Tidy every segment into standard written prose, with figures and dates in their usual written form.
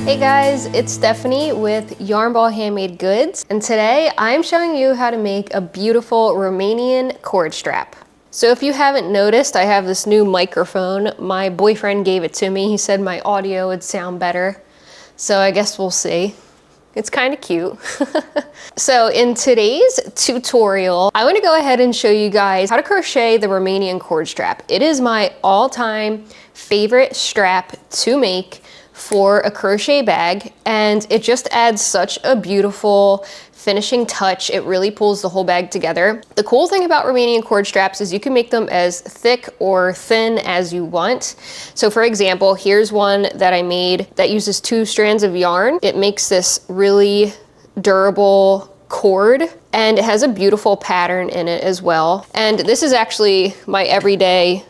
Hey guys, it's Stephanie with Yarn Ball Handmade Goods, and today I'm showing you how to make a beautiful Romanian cord strap. So if you haven't noticed, I have this new microphone. My boyfriend gave it to me. He said my audio would sound better, so I guess we'll see. It's kind of cute. So in today's tutorial, I want to go ahead and show you guys how to crochet the Romanian cord strap. It is my all-time favorite strap to make for a crochet bag, and it just adds such a beautiful finishing touch. It really pulls the whole bag together. The cool thing about Romanian cord straps is you can make them as thick or thin as you want. So for example, here's one that I made that uses 2 strands of yarn. It makes this really durable cord, and it has a beautiful pattern in it as well. And this is actually my everyday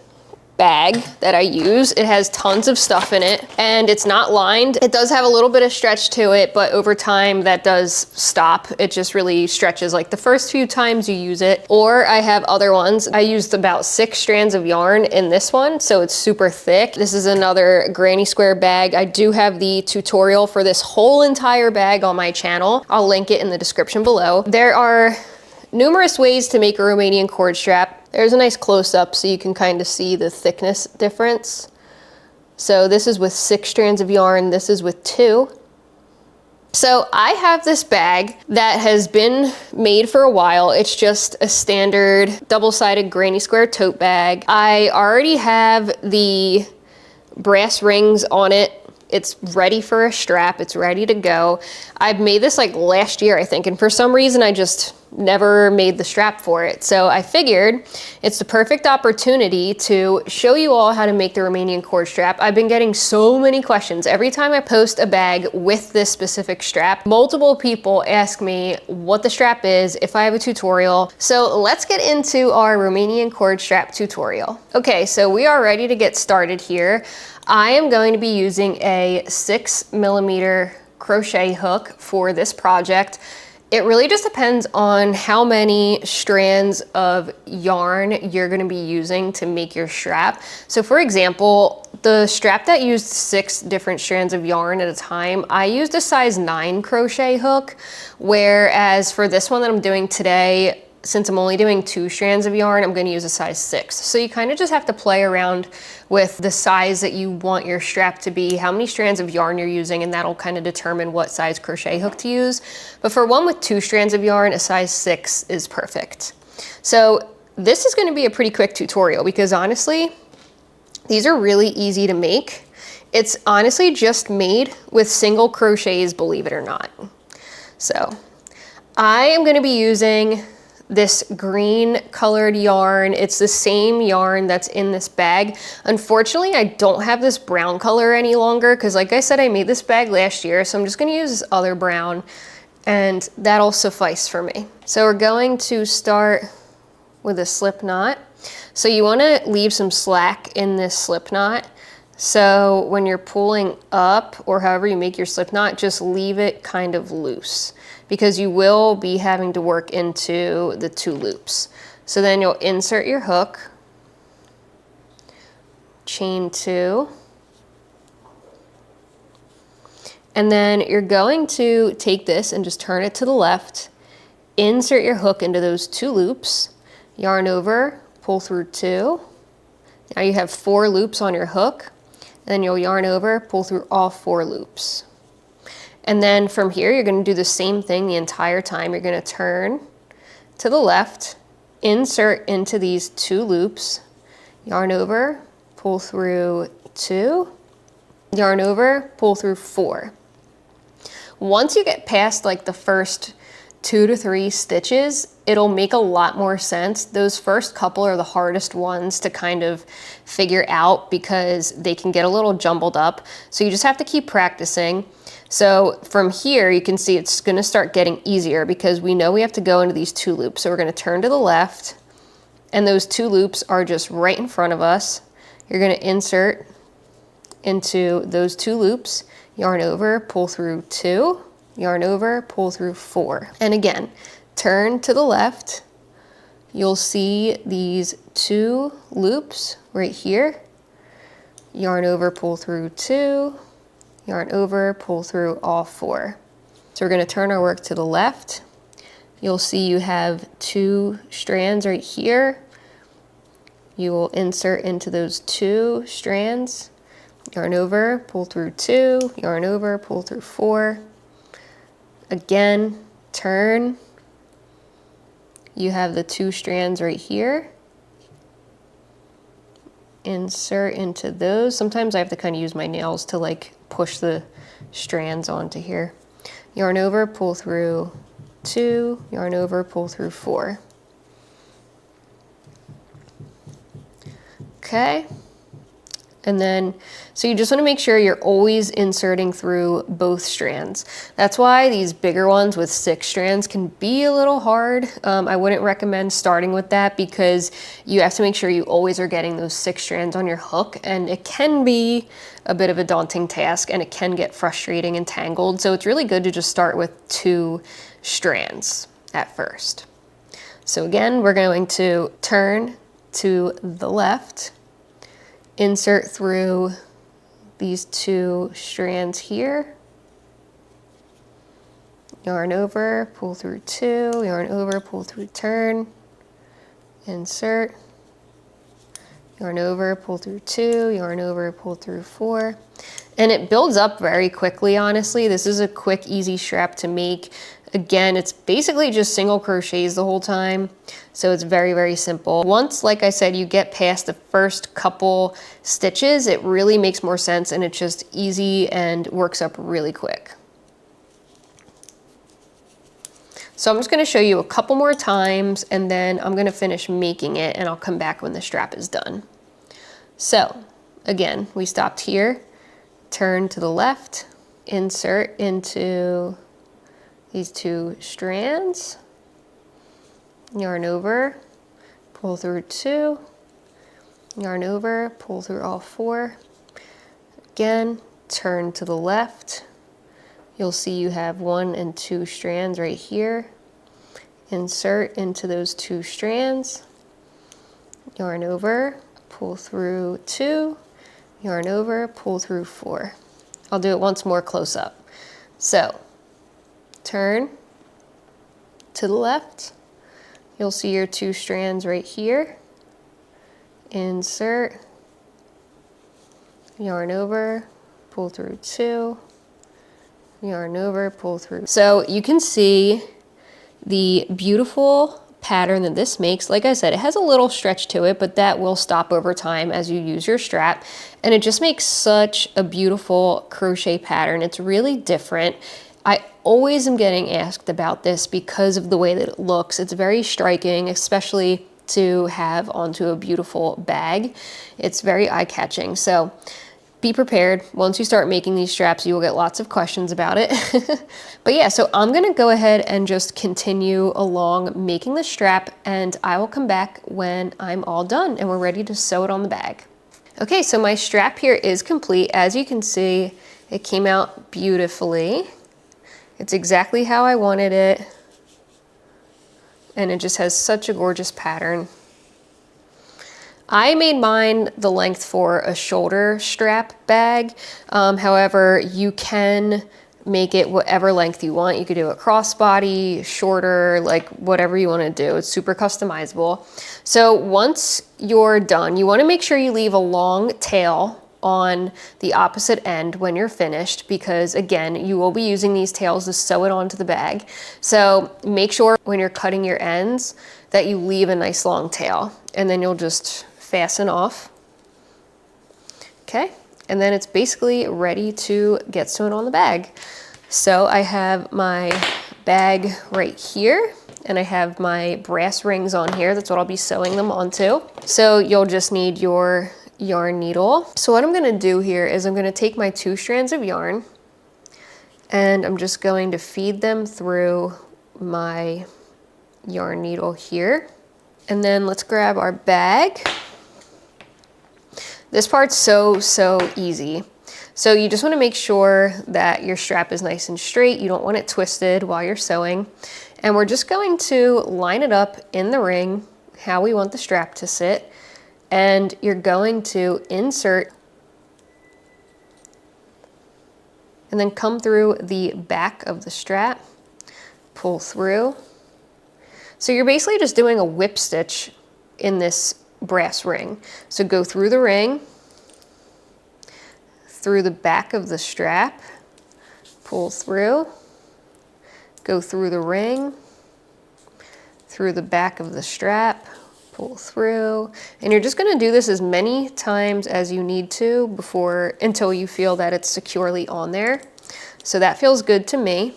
bag that I use. It has tons of stuff in it, and it's not lined. It does have a little bit of stretch to it, but over time that does stop. It just really stretches like the first few times you use it. Or I have other ones. I used about 6 strands of yarn in this one, so it's super thick. This is another granny square bag. I do have the tutorial for this whole entire bag on my channel. I'll link it in the description below. There are numerous ways to make a Romanian cord strap. There's a nice close-up so you can kind of see the thickness difference. So this is with 6 strands of yarn, this is with 2. So I have this bag that has been made for a while. It's just a standard double-sided granny square tote bag. I already have the brass rings on it. It's ready for a strap, it's ready to go. I've made this like last year, I think, and for some reason I just never made the strap for it. So I figured it's the perfect opportunity to show you all how to make the Romanian cord strap. I've been getting so many questions. Every time I post a bag with this specific strap, multiple people ask me what the strap is, if I have a tutorial. So let's get into our Romanian cord strap tutorial. Okay, so we are ready to get started here. I am going to be using a 6mm crochet hook for this project. It really just depends on how many strands of yarn you're going to be using to make your strap. So for example, the strap that used 6 different strands of yarn at a time, I used a size 9 crochet hook, whereas for this one that I'm doing today, since I'm only doing 2 strands of yarn, I'm going to use a size 6. So you kind of just have to play around with the size that you want your strap to be, how many strands of yarn you're using, and that'll kind of determine what size crochet hook to use. But for one with 2 strands of yarn, a size 6 is perfect. So this is going to be a pretty quick tutorial because honestly, these are really easy to make. It's honestly just made with single crochets, believe it or not. So I am going to be using this green colored yarn. It's the same yarn that's in this bag. Unfortunately, I don't have this brown color any longer because like I said, I made this bag last year, so I'm just going to use this other brown and that'll suffice for me. So we're going to start with a slip knot. So you want to leave some slack in this slip knot. So when you're pulling up or however you make your slip knot, just leave it kind of loose because you will be having to work into the 2 loops. So then you'll insert your hook, chain 2, and then you're going to take this and just turn it to the left, insert your hook into those 2 loops, yarn over, pull through 2. Now you have 4 loops on your hook, and then you'll yarn over, pull through all 4 loops. And then from here, you're going to do the same thing the entire time. You're going to turn to the left, insert into these 2 loops, yarn over, pull through 2, yarn over, pull through 4. Once you get past like the first 2 to 3 stitches, it'll make a lot more sense. Those first couple are the hardest ones to kind of figure out because they can get a little jumbled up. So you just have to keep practicing. So from here, you can see it's going to start getting easier because we know we have to go into these 2 loops. So we're going to turn to the left, and those 2 loops are just right in front of us. You're going to insert into those 2 loops, yarn over, pull through 2, yarn over, pull through 4. And again, turn to the left. You'll see these 2 loops right here. Yarn over, pull through 2, yarn over, pull through all 4. So we're going to turn our work to the left. You'll see you have 2 strands right here. You will insert into those 2 strands, yarn over, pull through 2, yarn over, pull through 4. Again, turn. You have the 2 strands right here. Insert into those. Sometimes I have to kind of use my nails to like push the strands onto here. Yarn over, pull through 2, yarn over, pull through 4. Okay. And then, so you just want to make sure you're always inserting through both strands. That's why these bigger ones with 6 strands can be a little hard. I wouldn't recommend starting with that because you have to make sure you always are getting those 6 strands on your hook, and it can be a bit of a daunting task and it can get frustrating and tangled. So it's really good to just start with 2 strands at first. So again, we're going to turn to the left, insert through these 2 strands here, yarn over, pull through 2, yarn over, pull through, turn, insert, yarn over, pull through 2, yarn over, pull through 4. And it builds up very quickly, honestly. This is a quick, easy strap to make. Again, it's basically just single crochets the whole time, so it's very, very simple. Once, like I said, you get past the first couple stitches, it really makes more sense and it's just easy and works up really quick. So I'm just going to show you a couple more times and then I'm going to finish making it and I'll come back when the strap is done. So again, we stopped here, turn to the left, insert into these 2 strands, yarn over, pull through 2, yarn over, pull through all 4. Again, turn to the left. You'll see you have 1 and 2 strands right here. Insert into those 2 strands, yarn over, pull through 2, yarn over, pull through 4. I'll do it once more close up. So turn to the left. You'll see your 2 strands right here. Insert, yarn over, pull through 2, yarn over, pull through. So you can see the beautiful pattern that this makes. Like I said, it has a little stretch to it, but that will stop over time as you use your strap. And it just makes such a beautiful crochet pattern. It's really different. I always am getting asked about this because of the way that it looks. It's very striking, especially to have onto a beautiful bag. It's very eye-catching. So be prepared. Once you start making these straps, you will get lots of questions about it. But yeah, so I'm gonna go ahead and just continue along making the strap and I will come back when I'm all done and we're ready to sew it on the bag. Okay, so my strap here is complete. As you can see, it came out beautifully. It's exactly how I wanted it. And it just has such a gorgeous pattern. I made mine the length for a shoulder strap bag. However, you can make it whatever length you want. You could do it crossbody, shorter, like whatever you want to do. It's super customizable. So once you're done, you want to make sure you leave a long tail on the opposite end when you're finished, because again, you will be using these tails to sew it onto the bag. So make sure when you're cutting your ends that you leave a nice long tail, and then you'll just fasten off. Okay, and then it's basically ready to get sewn on the bag. So I have my bag right here and I have my brass rings on here. That's what I'll be sewing them onto. So you'll just need your yarn needle. So what I'm gonna do here is I'm gonna take my 2 strands of yarn and I'm just going to feed them through my yarn needle here. And then let's grab our bag. This part's so easy. So you just want to make sure that your strap is nice and straight. You don't want it twisted while you're sewing. And we're just going to line it up in the ring how we want the strap to sit. And you're going to insert and then come through the back of the strap, pull through. So you're basically just doing a whip stitch in this brass ring. So go through the ring, through the back of the strap, pull through, go through the ring, through the back of the strap, pull through, and you're just going to do this as many times as you need to until you feel that it's securely on there. So that feels good to me.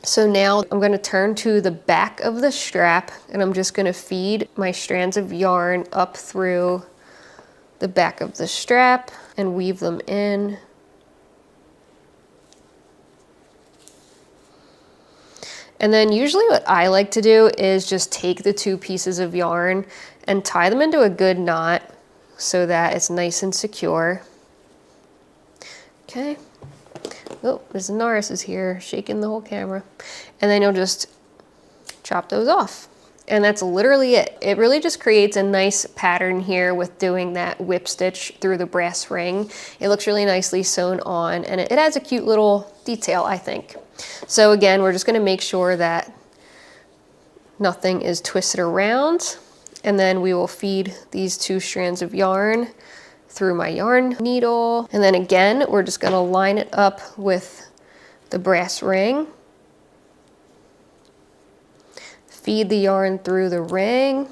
So now I'm going to turn to the back of the strap, and I'm just going to feed my strands of yarn up through the back of the strap and weave them in. And then usually what I like to do is just take the two pieces of yarn and tie them into a good knot so that it's nice and secure. Okay. Oh, Mrs. Norris is here, shaking the whole camera. And then you'll just chop those off. And that's literally it. It really just creates a nice pattern here with doing that whip stitch through the brass ring. It looks really nicely sewn on, and it adds a cute little detail, I think. So again, we're just gonna make sure that nothing is twisted around, and then we will feed these two strands of yarn through my yarn needle. And then again, we're just gonna line it up with the brass ring. Feed the yarn through the ring,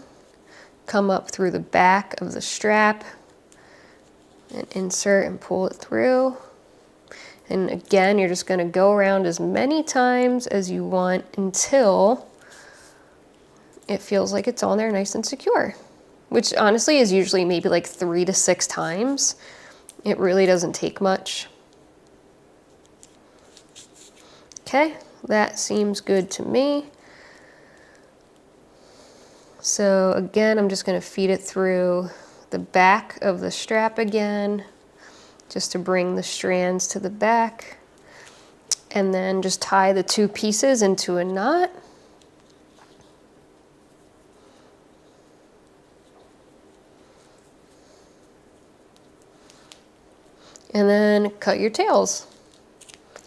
come up through the back of the strap, and insert and pull it through. And again, you're just gonna go around as many times as you want until it feels like it's on there nice and secure, which honestly is usually maybe like 3 to 6 times. It really doesn't take much. Okay, that seems good to me. So again, I'm just going to feed it through the back of the strap again, just to bring the strands to the back, and then just tie the two pieces into a knot. And then cut your tails.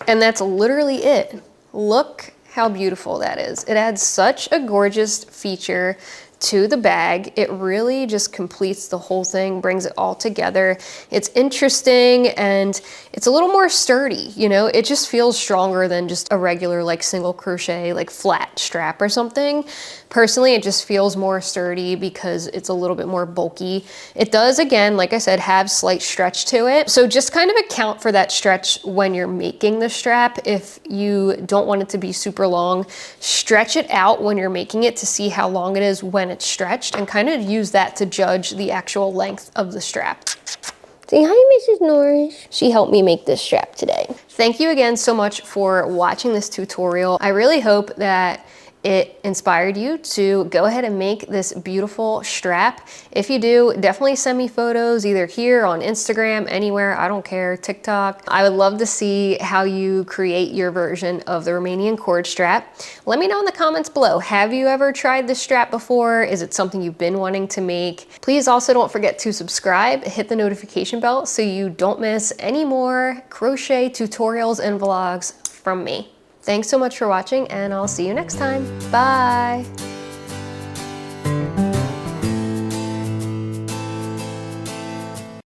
And that's literally it. Look how beautiful that is. It adds such a gorgeous feature to the bag. It really just completes the whole thing, brings it all together. It's interesting and it's a little more sturdy, you know? It just feels stronger than just a regular like single crochet, like flat strap or something. Personally, it just feels more sturdy because it's a little bit more bulky. It does, again, like I said, have slight stretch to it. So just kind of account for that stretch when you're making the strap. If you don't want it to be super long, stretch it out when you're making it to see how long it is when it's stretched, and kind of use that to judge the actual length of the strap. Say hi, Mrs. Norris. She helped me make this strap today. Thank you again so much for watching this tutorial. I really hope that it inspired you to go ahead and make this beautiful strap. If you do, definitely send me photos either here on Instagram, anywhere, I don't care, TikTok. I would love to see how you create your version of the Romanian cord strap. Let me know in the comments below. Have you ever tried this strap before? Is it something you've been wanting to make? Please also don't forget to subscribe, hit the notification bell so you don't miss any more crochet tutorials and vlogs from me. Thanks so much for watching, and I'll see you next time. Bye.